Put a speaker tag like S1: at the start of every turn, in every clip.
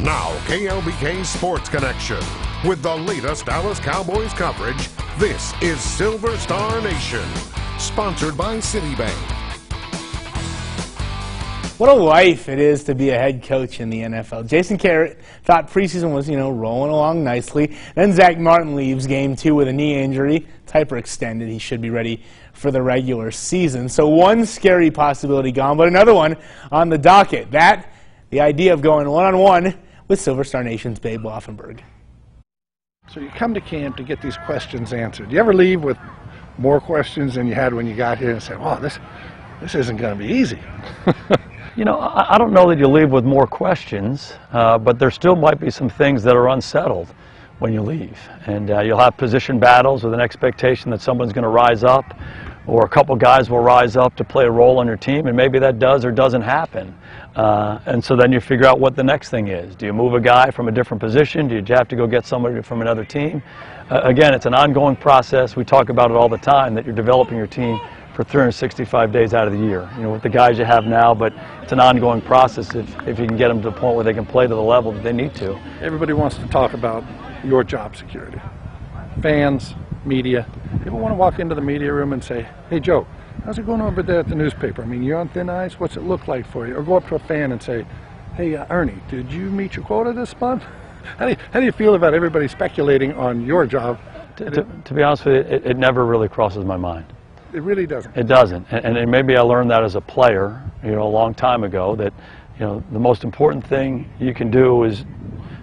S1: Now, KLBK Sports Connection. With the latest Dallas Cowboys coverage, this is Silver Star Nation. Sponsored by Citibank.
S2: What a life it is to be a head coach in the NFL. Jason Garrett thought preseason was, rolling along nicely. Then Zach Martin leaves game 2 with a knee injury. It's hyperextended. He should be ready for the regular season. So one scary possibility gone, but another one on the docket. The idea of going one-on-one with Silver Star Nation's Babe Laufenberg.
S3: So you come to camp to get these questions answered. Do you ever leave with more questions than you had when you got here and say, wow, this isn't going to be easy?
S4: I don't know that you leave with more questions, but there still might be some things that are unsettled when you leave. And you'll have position battles with an expectation that someone's going to rise up, or a couple guys will rise up to play a role on your team, and maybe that does or doesn't happen. And so then you figure out what the next thing is. Do you move a guy from a different position? Do you have to go get somebody from another team? Again, it's an ongoing process. We talk about it all the time, that you're developing your team for 365 days out of the year, with the guys you have now, but it's an ongoing process if you can get them to the point where they can play to the level that they need to.
S3: Everybody wants to talk about your job security. Fans, media. People want to walk into the media room and say, hey, Joe, how's it going over there at the newspaper? I mean, you're on thin ice. What's it look like for you? Or go up to a fan and say, hey, Ernie, did you meet your quota this month? How do you feel about everybody speculating on your job?
S4: To be honest with you, it never really crosses my mind.
S3: It really doesn't.
S4: It doesn't, and maybe I learned that as a player, a long time ago. That, the most important thing you can do is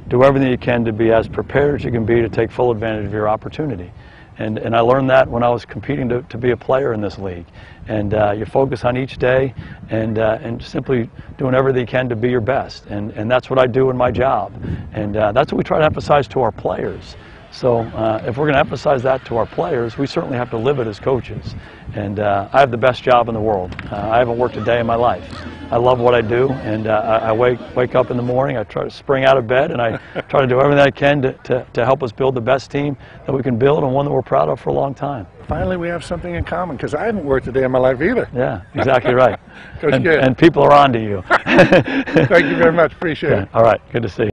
S4: do everything you can to be as prepared as you can be to take full advantage of your opportunity. And I learned that when I was competing to be a player in this league. And you focus on each day and simply doing everything you can to be your best. And that's what I do in my job. And that's what we try to emphasize to our players. So if we're going to emphasize that to our players, we certainly have to live it as coaches. And I have the best job in the world. I haven't worked a day in my life. I love what I do, and I wake up in the morning, I try to spring out of bed, and I try to do everything I can to help us build the best team that we can build, and one that we're proud of for a long time.
S3: Finally, we have something in common, because I haven't worked a day in my life either.
S4: Yeah, exactly right.
S3: Coach Garrett.
S4: And people are on to you.
S3: Thank you very much. Appreciate it.
S4: All right, good to see you.